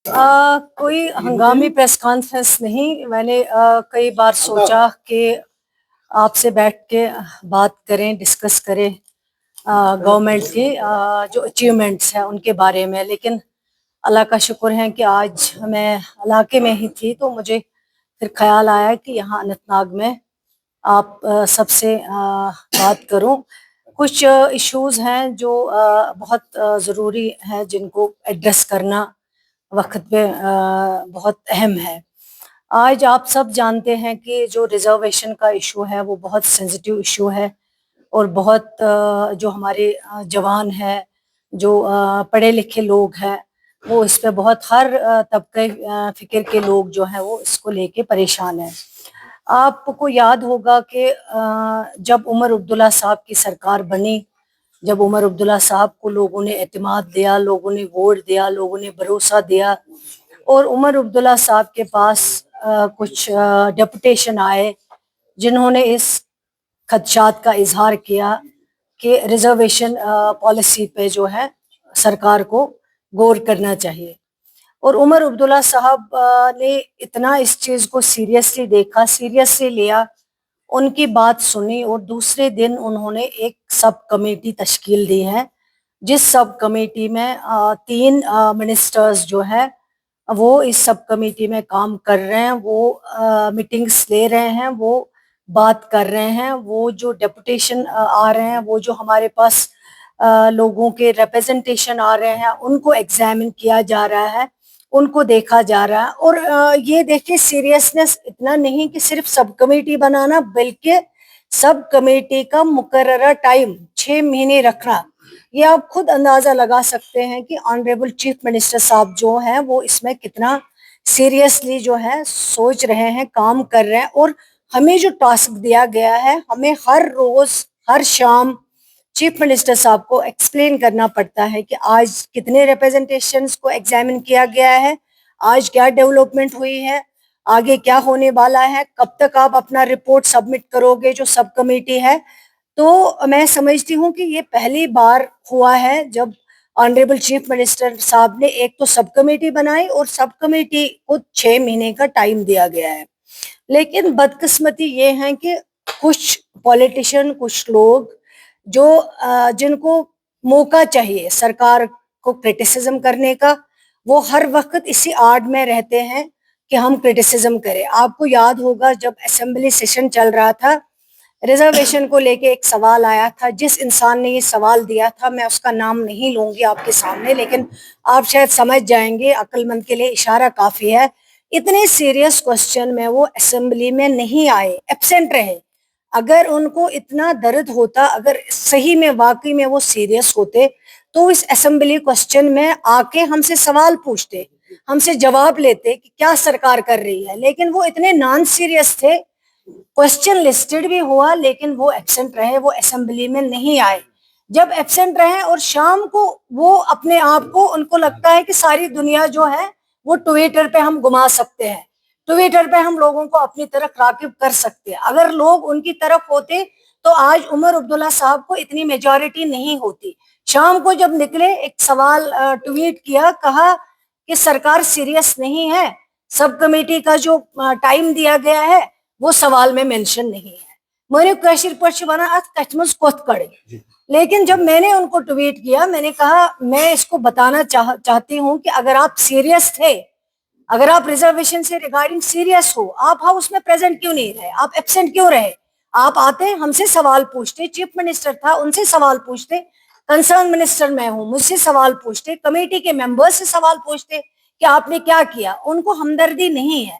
कोई हंगामी press conference नहीं। मैंने कई बार सोचा कि आपसे बैठ के बात करें, डिस्कस करें गवर्नमेंट की जो अचीवमेंट्स हैं उनके बारे में, लेकिन अल्लाह का शुक्र है कि आज मैं इलाके में ही थी तो मुझे फिर ख्याल आया कि यहाँ अनंतनाग में आप सबसे बात करूं। कुछ इश्यूज हैं जो बहुत ज़रूरी हैं जिनको एड्रेस करना वक्त पे बहुत अहम है। आज आप सब जानते हैं कि जो रिजर्वेशन का इशू है वो बहुत सेंसिटिव इशू है और बहुत जो हमारे जवान हैं, जो पढ़े लिखे लोग हैं, वो इस पे बहुत हर तबके फ़िक्र के लोग जो हैं वो इसको लेके परेशान हैं। आपको याद होगा कि जब उमर अब्दुल्ला साहब की सरकार बनी, जब उमर अब्दुल्ला साहब को लोगों ने एतमाद दिया, लोगों ने वोट दिया, लोगों ने भरोसा दिया और उमर अब्दुल्ला साहब के पास कुछ डेपुटेशन आए जिन्होंने इस खदशात का इजहार किया कि रिजर्वेशन पॉलिसी पे जो है सरकार को गौर करना चाहिए। और उमर अब्दुल्ला साहब ने इतना इस चीज़ को सीरियसली देखा, सीरियसली लिया, उनकी बात सुनी और दूसरे दिन उन्होंने एक सब कमेटी तश्कील दी है, जिस सब कमेटी में 3 मिनिस्टर्स जो हैं वो इस सब कमेटी में काम कर रहे हैं, वो मीटिंग्स ले रहे हैं, वो बात कर रहे हैं, वो जो डेपुटेशन आ रहे हैं, वो जो हमारे पास लोगों के रिप्रेजेंटेशन आ रहे हैं, उनको एग्जामिन किया जा रहा है, उनको देखा जा रहा है। और ये देखिए सीरियसनेस इतना नहीं कि सिर्फ सब कमेटी बनाना, बल्कि सब कमेटी का मुकर्ररा टाइम 6 महीने रखना। ये आप खुद अंदाजा लगा सकते हैं कि ऑनरेबल चीफ मिनिस्टर साहब जो हैं वो इसमें कितना सीरियसली जो है सोच रहे हैं, काम कर रहे हैं। और हमें जो टास्क दिया गया है, हमें हर रोज हर शाम चीफ मिनिस्टर साहब को एक्सप्लेन करना पड़ता है कि आज कितने रिप्रेजेंटेशंस को एग्जामिन किया गया है, आज क्या डेवलपमेंट हुई है, आगे क्या होने वाला है, कब तक आप अपना रिपोर्ट सबमिट करोगे जो सब कमेटी है। तो मैं समझती हूँ कि ये पहली बार हुआ है जब ऑनरेबल चीफ मिनिस्टर साहब ने एक तो सब कमेटी बनाई और सब कमेटी को 6 महीने का टाइम दिया गया है। लेकिन बदकिस्मती ये है कि कुछ पॉलिटिशियन, कुछ लोग जो जिनको मौका चाहिए सरकार को क्रिटिसिज्म करने का, वो हर वक्त इसी आड़ में रहते हैं कि हम क्रिटिसिज्म करें। आपको याद होगा जब असेंबली सेशन चल रहा था, रिजर्वेशन को लेके एक सवाल आया था, जिस इंसान ने ये सवाल दिया था मैं उसका नाम नहीं लूंगी आपके सामने, लेकिन आप शायद समझ जाएंगे, अक्लमंद के लिए इशारा काफी है। इतने सीरियस क्वेश्चन में वो असेंबली में नहीं आए, एब्सेंट रहे। अगर उनको इतना दर्द होता, अगर सही में वाकई में वो सीरियस होते तो इस असेंबली क्वेश्चन में आके हमसे सवाल पूछते, हमसे जवाब लेते कि क्या सरकार कर रही है। लेकिन वो इतने नॉन सीरियस थे, क्वेश्चन लिस्टेड भी हुआ लेकिन वो एब्सेंट रहे, वो असेंबली में नहीं आए। जब एब्सेंट रहे और शाम को वो अपने आप को, उनको लगता है कि सारी दुनिया जो है वो ट्विटर पे हम घुमा सकते हैं, ट्विटर पे हम लोगों को अपनी तरफ राकिब कर सकते हैं। अगर लोग उनकी तरफ होते तो आज उमर अब्दुल्ला साहब को इतनी मेजॉरिटी नहीं होती। शाम को जब निकले, एक सवाल ट्वीट किया, कहा कि सरकार सीरियस नहीं है, सब कमेटी का जो टाइम दिया गया है वो सवाल में मेंशन नहीं है। मैंने कैशिर पक्ष बना आज कचमच कोत करे। लेकिन जब मैंने उनको ट्वीट किया, मैंने कहा मैं इसको बताना चाहती हूँ कि अगर आप सीरियस थे, अगर आप रिजर्वेशन से रिगार्डिंग सीरियस हो, आप हाउस में प्रेजेंट क्यों नहीं रहे, आप एब्सेंट क्यों रहे? आप आते, हमसे सवाल पूछते, चीफ मिनिस्टर था उनसे सवाल पूछते, कंसर्न मिनिस्टर मैं हूं मुझसे सवाल पूछते, कमेटी के मेंबर्स से सवाल पूछते कि आपने क्या किया। उनको हमदर्दी नहीं है,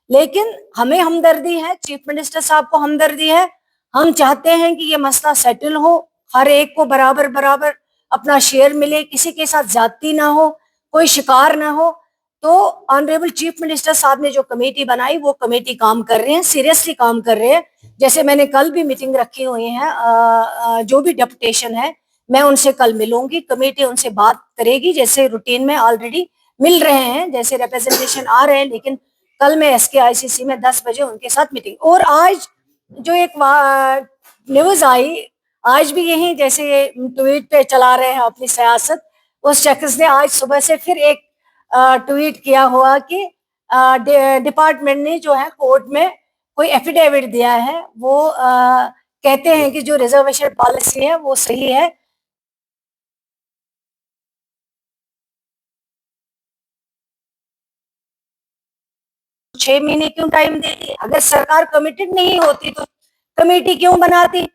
लेकिन हमें हमदर्दी है, चीफ मिनिस्टर साहब को हमदर्दी है। हम चाहते हैं कि ये मसला सेटल हो, हर एक को बराबर बराबर अपना शेयर मिले, किसी के साथ ज्यादती ना हो, कोई शिकार ना हो। तो ऑनरेबल चीफ मिनिस्टर साहब ने जो कमेटी बनाई वो कमेटी काम कर रहे हैं, सीरियसली काम कर रहे हैं। जैसे मैंने कल भी मीटिंग रखी हुई है, जो भी डेपुटेशन है मैं उनसे कल मिलूंगी, कमेटी उनसे बात करेगी, जैसे रूटीन में ऑलरेडी मिल रहे हैं, जैसे रिप्रेजेंटेशन आ रहे हैं। लेकिन कल मैं SKICC में 10 बजे उनके साथ मीटिंग। और आज जो एक न्यूज आई, आज भी यही जैसे ट्वीट पे चला रहे हैं अपनी सियासत, उस शख्स ने आज सुबह से फिर एक ट्वीट किया हुआ कि डिपार्टमेंट ने जो है कोर्ट में कोई एफिडेविट दिया है, वो कहते हैं कि जो रिजर्वेशन पॉलिसी है वो सही है। 6 महीने क्यों टाइम देती? अगर सरकार कमिटेड नहीं होती तो कमेटी क्यों बनाती?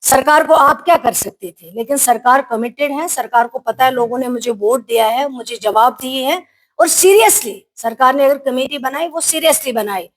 सरकार को आप क्या कर सकते थे? लेकिन सरकार कमिटेड है, सरकार को पता है लोगों ने मुझे वोट दिया है, मुझे जवाब दिए हैं, और सीरियसली सरकार ने अगर कमेटी बनाई वो सीरियसली बनाई।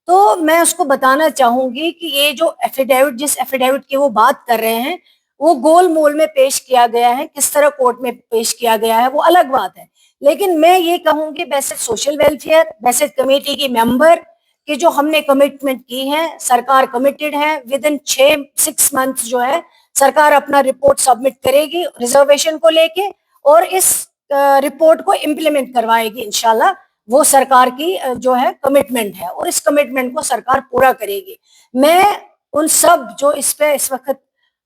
तो मैं उसको बताना चाहूंगी कि ये जो एफिडेविट, जिस एफिडेविट की वो बात कर रहे हैं, वो गोल मोल में पेश किया गया है, किस तरह कोर्ट में पेश किया गया है वो अलग बात है। लेकिन मैं ये कहूंगी वैसे सोशल वेलफेयर, वैसे कमेटी की मेंबर कि जो हमने कमिटमेंट की है, सरकार कमिटेड है, विद इन 6 मंथ जो है सरकार अपना रिपोर्ट सबमिट करेगी रिजर्वेशन को लेके, और इस रिपोर्ट को इम्प्लीमेंट करवाएगी इंशाल्लाह। वो सरकार की जो है कमिटमेंट है, और इस कमिटमेंट को सरकार पूरा करेगी। मैं उन सब जो इस पे इस वक्त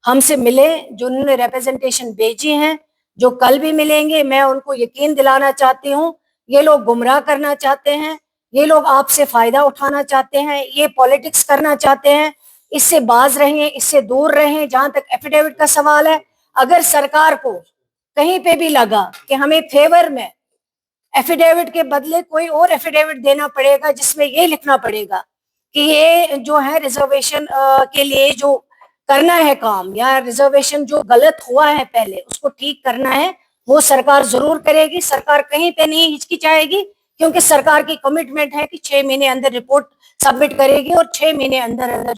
हमसे मिले, जो उन्होंने रिप्रेजेंटेशन भेजी हैं, जो कल भी मिलेंगे, मैं उनको यकीन दिलाना चाहती हूँ, ये लोग गुमराह करना चाहते हैं, ये लोग आपसे फायदा उठाना चाहते हैं, ये पॉलिटिक्स करना चाहते हैं। इससे बाज रहें, इससे दूर रहें। जहां तक एफिडेविट का सवाल है, अगर सरकार को कहीं पे भी लगा कि हमें फेवर में एफिडेविट के बदले कोई और एफिडेविट देना पड़ेगा जिसमें ये लिखना पड़ेगा कि ये जो है रिजर्वेशन के लिए जो करना है काम, या रिजर्वेशन जो गलत हुआ है पहले उसको ठीक करना है, वो सरकार जरूर करेगी। सरकार कहीं पे नहीं हिचकिचाएगी, क्योंकि सरकार की कमिटमेंट है कि 6 महीने अंदर रिपोर्ट सबमिट करेगी, और 6 महीने अंदर अंदर